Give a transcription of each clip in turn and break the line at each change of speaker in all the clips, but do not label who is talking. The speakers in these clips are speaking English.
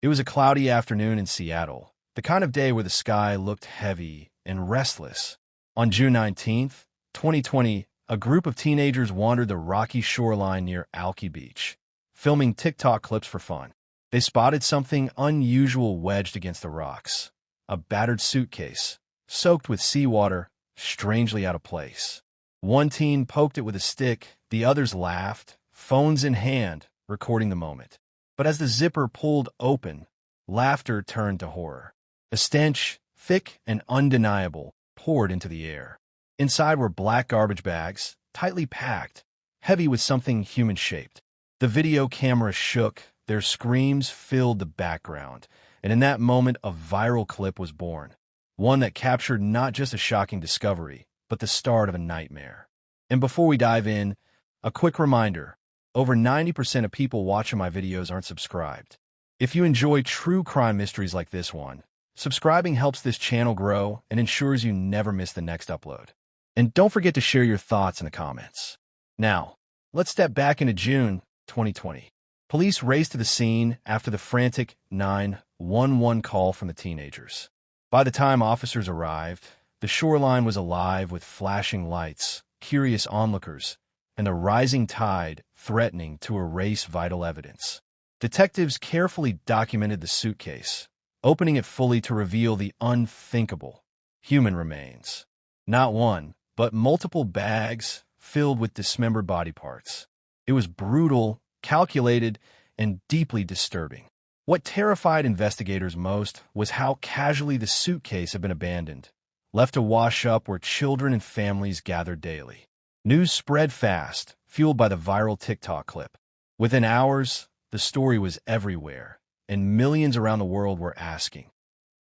It was a cloudy afternoon in Seattle, the kind of day where the sky looked heavy and restless. On June 19th, 2020, a group of teenagers wandered the rocky shoreline near Alki Beach, filming TikTok clips for fun. They spotted something unusual wedged against the rocks, a battered suitcase, soaked with seawater, strangely out of place. One teen poked it with a stick, the others laughed, phones in hand, recording the moment. But as the zipper pulled open, laughter turned to horror. A stench, thick and undeniable, poured into the air. Inside were black garbage bags, tightly packed, heavy with something human-shaped. The video camera shook, their screams filled the background, and in that moment a viral clip was born. One that captured not just a shocking discovery, but the start of a nightmare. And before we dive in, a quick reminder, over 90% of people watching my videos aren't subscribed. If you enjoy true crime mysteries like this one, subscribing helps this channel grow and ensures you never miss the next upload. And don't forget to share your thoughts in the comments. Now, let's step back into June 2020. Police raced to the scene after the frantic 911 call from the teenagers. By the time officers arrived, the shoreline was alive with flashing lights, curious onlookers, and a rising tide threatening to erase vital evidence. Detectives carefully documented the suitcase, opening it fully to reveal the unthinkable: human remains. Not one, but multiple bags filled with dismembered body parts. It was brutal, calculated, and deeply disturbing. What terrified investigators most was how casually the suitcase had been abandoned, left to wash up where children and families gathered daily. News spread fast, fueled by the viral TikTok clip. Within hours, the story was everywhere, and millions around the world were asking,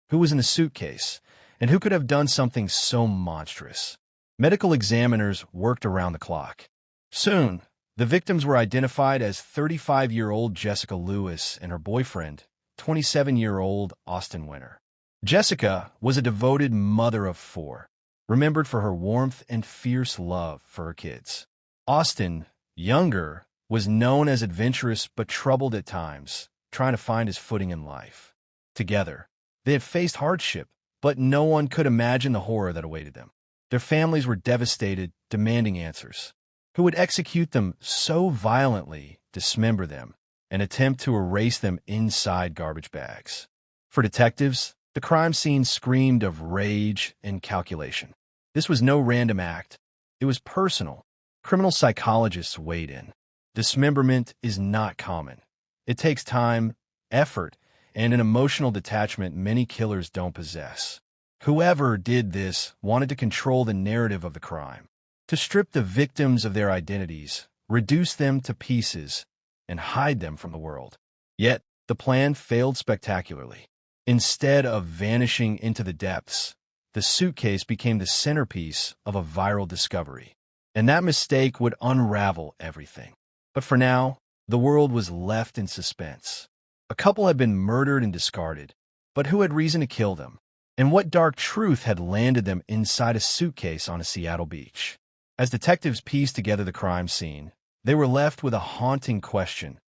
who was in the suitcase, and who could have done something so monstrous? Medical examiners worked around the clock. Soon, the victims were identified as 35-year-old Jessica Lewis and her boyfriend, 27-year-old Austin Winter. Jessica was a devoted mother of four, remembered for her warmth and fierce love for her kids. Austin, younger, was known as adventurous but troubled at times, trying to find his footing in life. Together, they had faced hardship, but no one could imagine the horror that awaited them. Their families were devastated, demanding answers. Who would execute them so violently, dismember them, and attempt to erase them inside garbage bags? For detectives, the crime scene screamed of rage and calculation. This was no random act. It was personal. Criminal psychologists weighed in. Dismemberment is not common. It takes time, effort, and an emotional detachment many killers don't possess. Whoever did this wanted to control the narrative of the crime, to strip the victims of their identities, reduce them to pieces, and hide them from the world. Yet, the plan failed spectacularly. Instead of vanishing into the depths, the suitcase became the centerpiece of a viral discovery. And that mistake would unravel everything. But for now, the world was left in suspense. A couple had been murdered and discarded, but who had reason to kill them? And what dark truth had landed them inside a suitcase on a Seattle beach? As detectives pieced together the crime scene, they were left with a haunting question.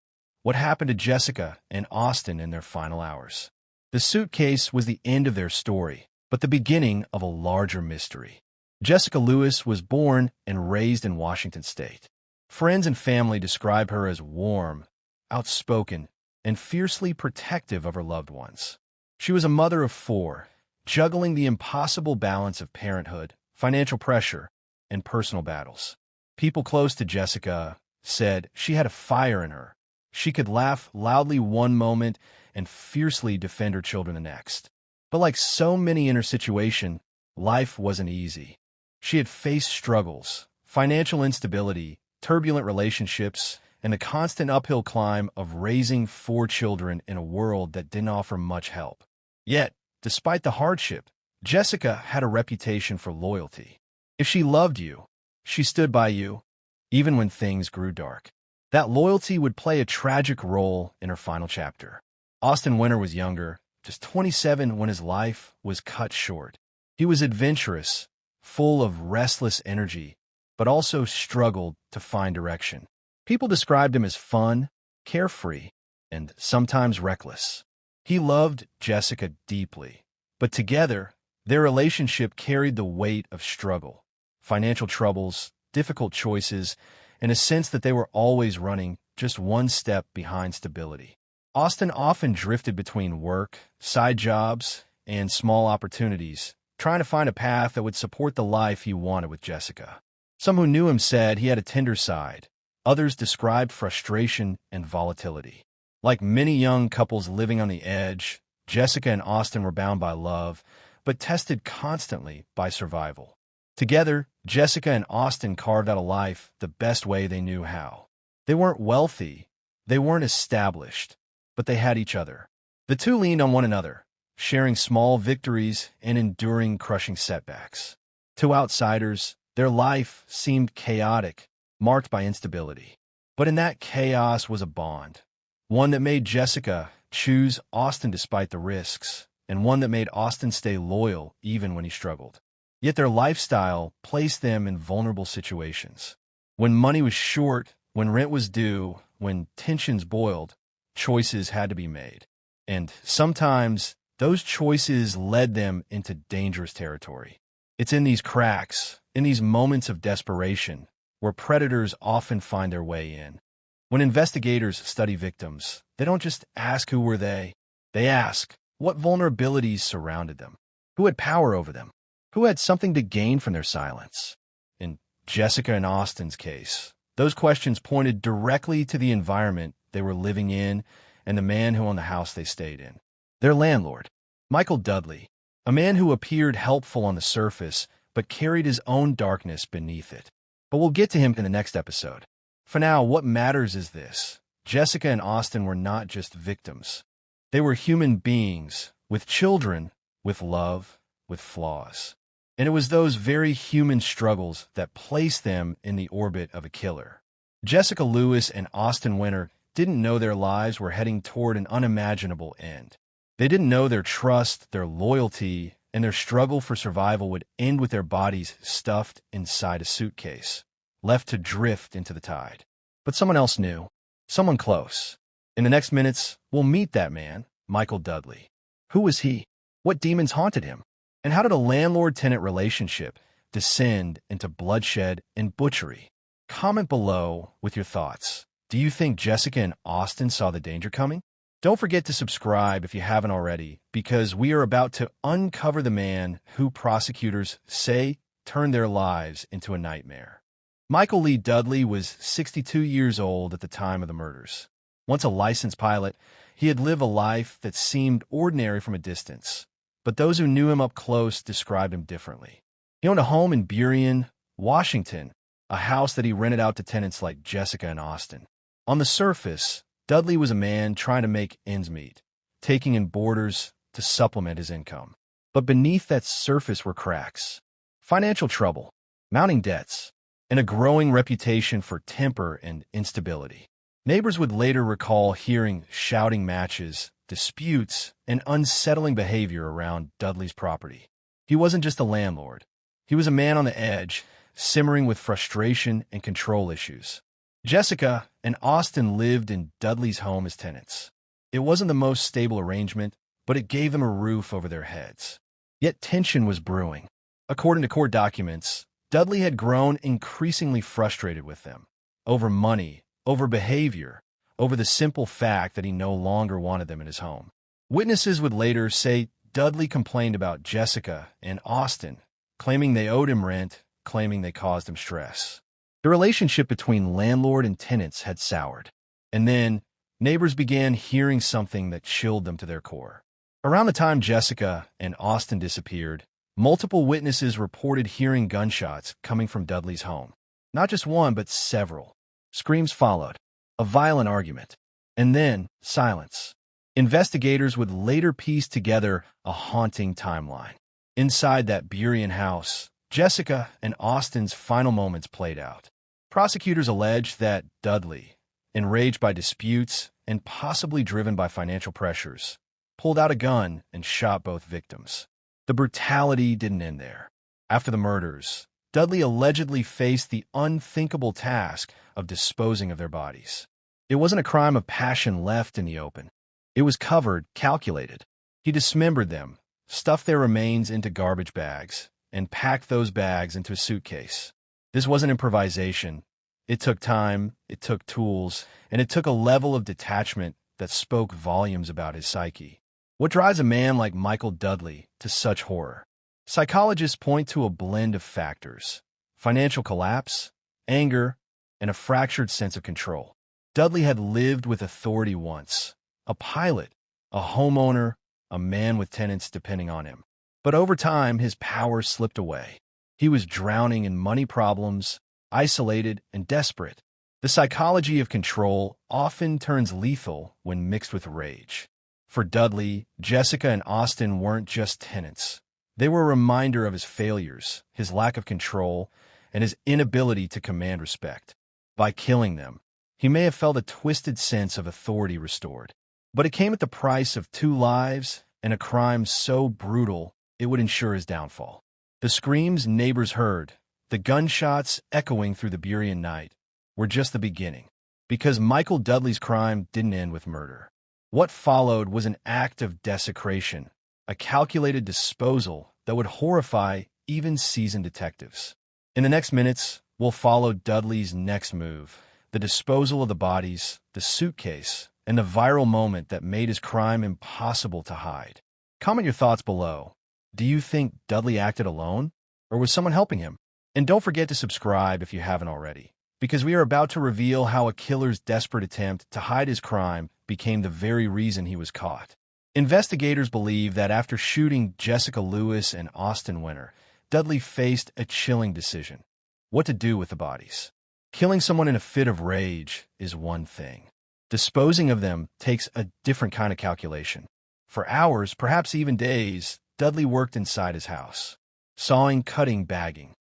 What happened to Jessica and Austin in their final hours? The suitcase was the end of their story, but the beginning of a larger mystery. Jessica Lewis was born and raised in Washington State. Friends and family describe her as warm, outspoken, and fiercely protective of her loved ones. She was a mother of four, juggling the impossible balance of parenthood, financial pressure, and personal battles. People close to Jessica said she had a fire in her. She could laugh loudly one moment and fiercely defend her children the next. But like so many in her situation, life wasn't easy. She had faced struggles, financial instability, turbulent relationships, and the constant uphill climb of raising four children in a world that didn't offer much help. Yet, despite the hardship, Jessica had a reputation for loyalty. If she loved you, she stood by you, even when things grew dark. That loyalty would play a tragic role in her final chapter. Austin Winter was younger, just 27 when his life was cut short. He was adventurous, full of restless energy, but also struggled to find direction. People described him as fun, carefree, and sometimes reckless. He loved Jessica deeply, but together, their relationship carried the weight of struggle, financial troubles, difficult choices, and a sense that they were always running just one step behind stability. Austin often drifted between work, side jobs, and small opportunities, trying to find a path that would support the life he wanted with Jessica. Some who knew him said he had a tender side. Others described frustration and volatility. Like many young couples living on the edge, Jessica and Austin were bound by love, but tested constantly by survival. Together, Jessica and Austin carved out a life the best way they knew how. They weren't wealthy, they weren't established, but they had each other. The two leaned on one another, sharing small victories and enduring crushing setbacks. To outsiders, their life seemed chaotic, marked by instability. But in that chaos was a bond, one that made Jessica choose Austin despite the risks, and one that made Austin stay loyal even when he struggled. Yet their lifestyle placed them in vulnerable situations. When money was short, when rent was due, when tensions boiled, choices had to be made. And sometimes those choices led them into dangerous territory. It's in these cracks, in these moments of desperation, where predators often find their way in. When investigators study victims, they don't just ask who were they ask what vulnerabilities surrounded them, who had power over them, who had something to gain from their silence. In Jessica and Austin's case, those questions pointed directly to the environment they were living in and the man who owned the house they stayed in. Their landlord, Michael Dudley, a man who appeared helpful on the surface but carried his own darkness beneath it. But we'll get to him in the next episode. For now, what matters is this. Jessica and Austin were not just victims. They were human beings, with children, with love, with flaws. And it was those very human struggles that placed them in the orbit of a killer. Jessica Lewis and Austin Winter didn't know their lives were heading toward an unimaginable end. They didn't know their trust, their loyalty, and their struggle for survival would end with their bodies stuffed inside a suitcase, left to drift into the tide. But someone else knew, someone close. In the next minutes, we'll meet that man, Michael Dudley. Who was he? What demons haunted him? And how did a landlord-tenant relationship descend into bloodshed and butchery? Comment below with your thoughts. Do you think Jessica and Austin saw the danger coming? Don't forget to subscribe if you haven't already, because we are about to uncover the man who prosecutors say turned their lives into a nightmare. Michael Lee Dudley was 62 years old at the time of the murders. Once a licensed pilot, he had lived a life that seemed ordinary from a distance, but those who knew him up close described him differently. He owned a home in Burien, Washington, a house that he rented out to tenants like Jessica and Austin. On the surface, Dudley was a man trying to make ends meet, taking in boarders to supplement his income. But beneath that surface were cracks, financial trouble, mounting debts, and a growing reputation for temper and instability. Neighbors would later recall hearing shouting matches, disputes, and unsettling behavior around Dudley's property. He wasn't just a landlord. He was a man on the edge, simmering with frustration and control issues. Jessica and Austin lived in Dudley's home as tenants. It wasn't the most stable arrangement, but it gave them a roof over their heads. Yet tension was brewing. According to court documents, Dudley had grown increasingly frustrated with them, over money, over behavior, over the simple fact that he no longer wanted them in his home. Witnesses would later say Dudley complained about Jessica and Austin, claiming they owed him rent, claiming they caused him stress. The relationship between landlord and tenants had soured. And then, neighbors began hearing something that chilled them to their core. Around the time Jessica and Austin disappeared, multiple witnesses reported hearing gunshots coming from Dudley's home. Not just one, but several. Screams followed, a violent argument, and then silence. Investigators would later piece together a haunting timeline. Inside that Burien house, Jessica and Austin's final moments played out. Prosecutors alleged that Dudley, enraged by disputes and possibly driven by financial pressures, pulled out a gun and shot both victims. The brutality didn't end there. After the murders, Dudley allegedly faced the unthinkable task of disposing of their bodies. It wasn't a crime of passion left in the open. It was covered, calculated. He dismembered them, stuffed their remains into garbage bags, and packed those bags into a suitcase. This wasn't improvisation. It took time, it took tools, and it took a level of detachment that spoke volumes about his psyche. What drives a man like Michael Dudley to such horror? Psychologists point to a blend of factors: financial collapse, anger, and a fractured sense of control. Dudley had lived with authority once, a pilot, a homeowner, a man with tenants depending on him. But over time, his power slipped away. He was drowning in money problems, isolated and desperate. The psychology of control often turns lethal when mixed with rage. For Dudley, Jessica and Austin weren't just tenants. They were a reminder of his failures, his lack of control, and his inability to command respect. By killing them, he may have felt a twisted sense of authority restored. But it came at the price of 2 lives and a crime so brutal it would ensure his downfall. The screams neighbors heard, the gunshots echoing through the Buryan night, were just the beginning. Because Michael Dudley's crime didn't end with murder. What followed was an act of desecration, a calculated disposal that would horrify even seasoned detectives. In the next minutes, we'll follow Dudley's next move, the disposal of the bodies, the suitcase, and the viral moment that made his crime impossible to hide. Comment your thoughts below. Do you think Dudley acted alone, or was someone helping him? And don't forget to subscribe if you haven't already, because we are about to reveal how a killer's desperate attempt to hide his crime became the very reason he was caught. Investigators believe that after shooting Jessica Lewis and Austin Winter, Dudley faced a chilling decision: what to do with the bodies. Killing someone in a fit of rage is one thing. Disposing of them takes a different kind of calculation. For hours, perhaps even days, Dudley worked inside his house, sawing, cutting, bagging.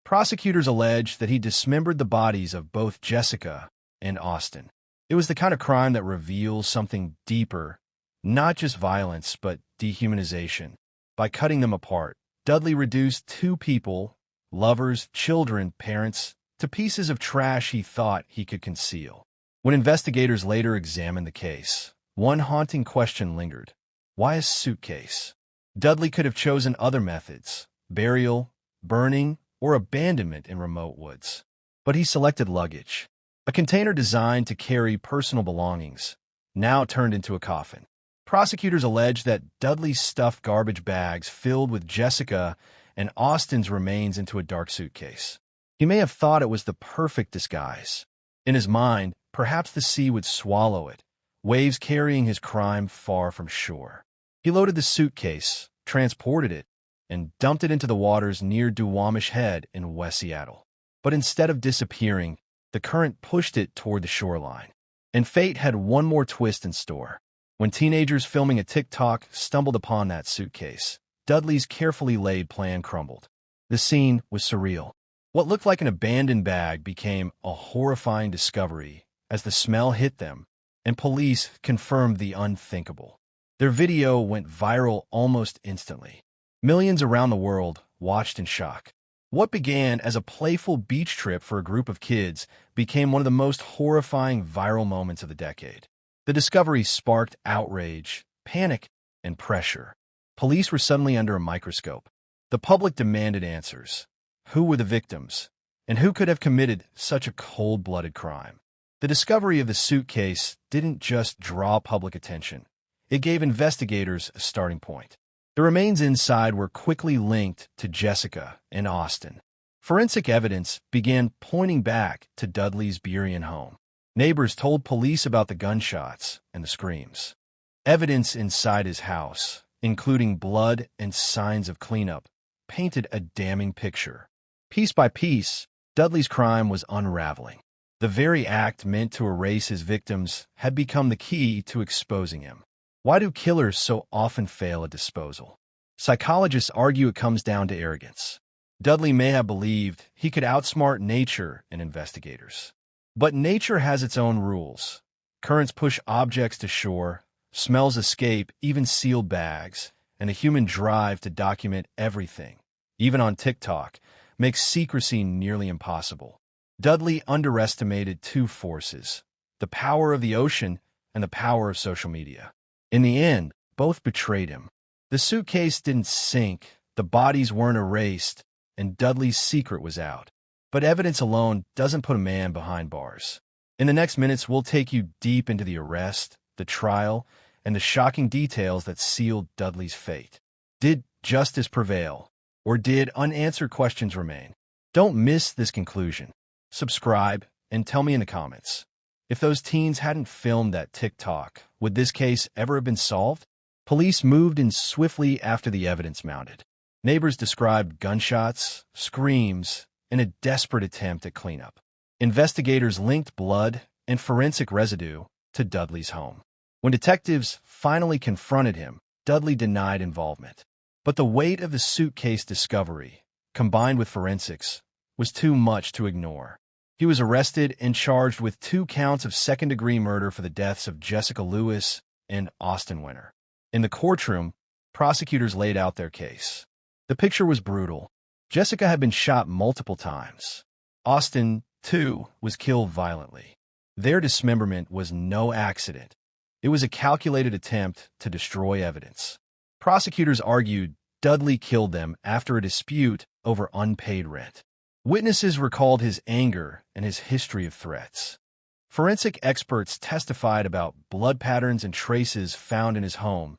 Prosecutors allege that he dismembered the bodies of both Jessica and Austin. It was the kind of crime that reveals something deeper, not just violence, but dehumanization. By cutting them apart, Dudley reduced 2 people, lovers, children, parents, to pieces of trash he thought he could conceal. When investigators later examined the case, one haunting question lingered: why a suitcase? Dudley could have chosen other methods: burial, burning, or abandonment in remote woods. But he selected luggage, a container designed to carry personal belongings, now turned into a coffin. Prosecutors allege that Dudley stuffed garbage bags filled with Jessica and Austin's remains into a dark suitcase. He may have thought it was the perfect disguise. In his mind, perhaps the sea would swallow it, waves carrying his crime far from shore. He loaded the suitcase, transported it, and dumped it into the waters near Duwamish Head in West Seattle. But instead of disappearing, the current pushed it toward the shoreline. And fate had one more twist in store. When teenagers filming a TikTok stumbled upon that suitcase, Dudley's carefully laid plan crumbled. The scene was surreal. What looked like an abandoned bag became a horrifying discovery as the smell hit them, and police confirmed the unthinkable. Their video went viral almost instantly. Millions around the world watched in shock. What began as a playful beach trip for a group of kids became one of the most horrifying viral moments of the decade. The discovery sparked outrage, panic, and pressure. Police were suddenly under a microscope. The public demanded answers. Who were the victims? And who could have committed such a cold-blooded crime? The discovery of the suitcase didn't just draw public attention. It gave investigators a starting point. The remains inside were quickly linked to Jessica and Austin. Forensic evidence began pointing back to Dudley's Buryan home. Neighbors told police about the gunshots and the screams. Evidence inside his house, including blood and signs of cleanup, painted a damning picture. Piece by piece, Dudley's crime was unraveling. The very act meant to erase his victims had become the key to exposing him. Why do killers so often fail at disposal? Psychologists argue it comes down to arrogance. Dudley may have believed he could outsmart nature and investigators. But nature has its own rules. Currents push objects to shore, smells escape even sealed bags, and a human drive to document everything, even on TikTok, makes secrecy nearly impossible. Dudley underestimated 2 forces: the power of the ocean and the power of social media. In the end, both betrayed him. The suitcase didn't sink, the bodies weren't erased, and Dudley's secret was out. But evidence alone doesn't put a man behind bars. In the next minutes, we'll take you deep into the arrest, the trial, and the shocking details that sealed Dudley's fate. Did justice prevail, or did unanswered questions remain? Don't miss this conclusion. Subscribe and tell me in the comments. If those teens hadn't filmed that TikTok, would this case ever have been solved? Police moved in swiftly after the evidence mounted. Neighbors described gunshots, screams, and a desperate attempt at cleanup. Investigators linked blood and forensic residue to Dudley's home. When detectives finally confronted him, Dudley denied involvement. But the weight of the suitcase discovery, combined with forensics, was too much to ignore. He was arrested and charged with 2 counts of second-degree murder for the deaths of Jessica Lewis and Austin Winter. In the courtroom, prosecutors laid out their case. The picture was brutal. Jessica had been shot multiple times. Austin, too, was killed violently. Their dismemberment was no accident. It was a calculated attempt to destroy evidence. Prosecutors argued Dudley killed them after a dispute over unpaid rent. Witnesses recalled his anger and his history of threats. Forensic experts testified about blood patterns and traces found in his home,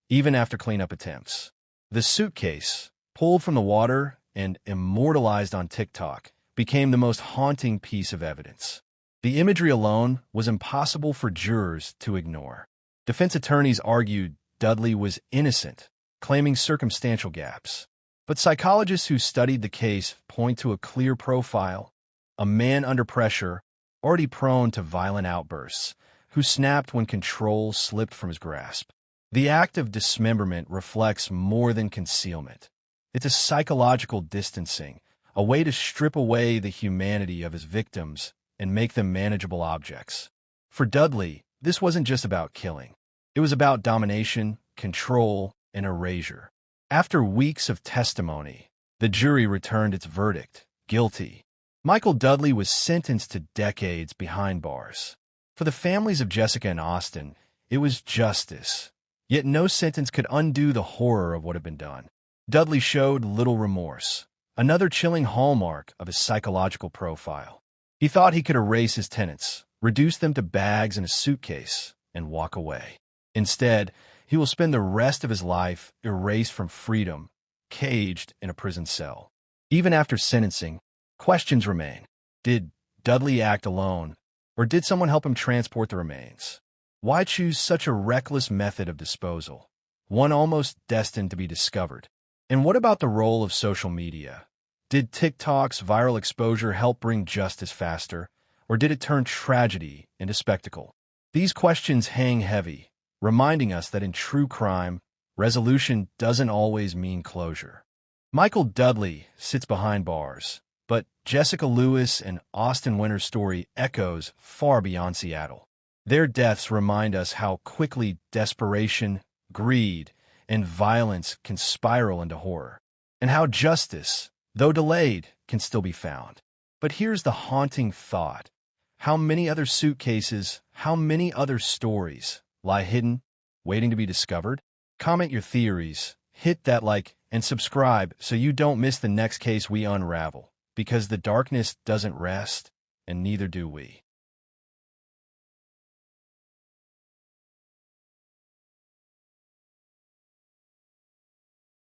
even after cleanup attempts. The suitcase, pulled from the water and immortalized on TikTok, became the most haunting piece of evidence. The imagery alone was impossible for jurors to ignore. Defense attorneys argued Dudley was innocent, claiming circumstantial gaps. But psychologists who studied the case point to a clear profile: a man under pressure, already prone to violent outbursts, who snapped when control slipped from his grasp. The act of dismemberment reflects more than concealment. It's a psychological distancing, a way to strip away the humanity of his victims and make them manageable objects. For Dudley, this wasn't just about killing. It was about domination, control, and erasure. After weeks of testimony, the jury returned its verdict: guilty. Michael Dudley was sentenced to decades behind bars. For the families of Jessica and Austin, it was justice. Yet no sentence could undo the horror of what had been done. Dudley showed little remorse, another chilling hallmark of his psychological profile. He thought he could erase his tenants, reduce them to bags in a suitcase, and walk away. Instead, he will spend the rest of his life erased from freedom, caged in a prison cell. Even after sentencing, questions remain. Did Dudley act alone, or did someone help him transport the remains? Why choose such a reckless method of disposal, one almost destined to be discovered? And what about the role of social media? Did TikTok's viral exposure help bring justice faster, or did it turn tragedy into spectacle? These questions hang heavy, reminding us that in true crime, resolution doesn't always mean closure. Michael Dudley sits behind bars, but Jessica Lewis and Austin Winter's story echoes far beyond Seattle. Their deaths remind us how quickly desperation, greed, and violence can spiral into horror, and how justice, though delayed, can still be found. But here's the haunting thought: how many other suitcases, how many other stories lie hidden, waiting to be discovered? Comment your theories, hit that like, and subscribe so you don't miss the next case we unravel, because the darkness doesn't rest, and neither do we.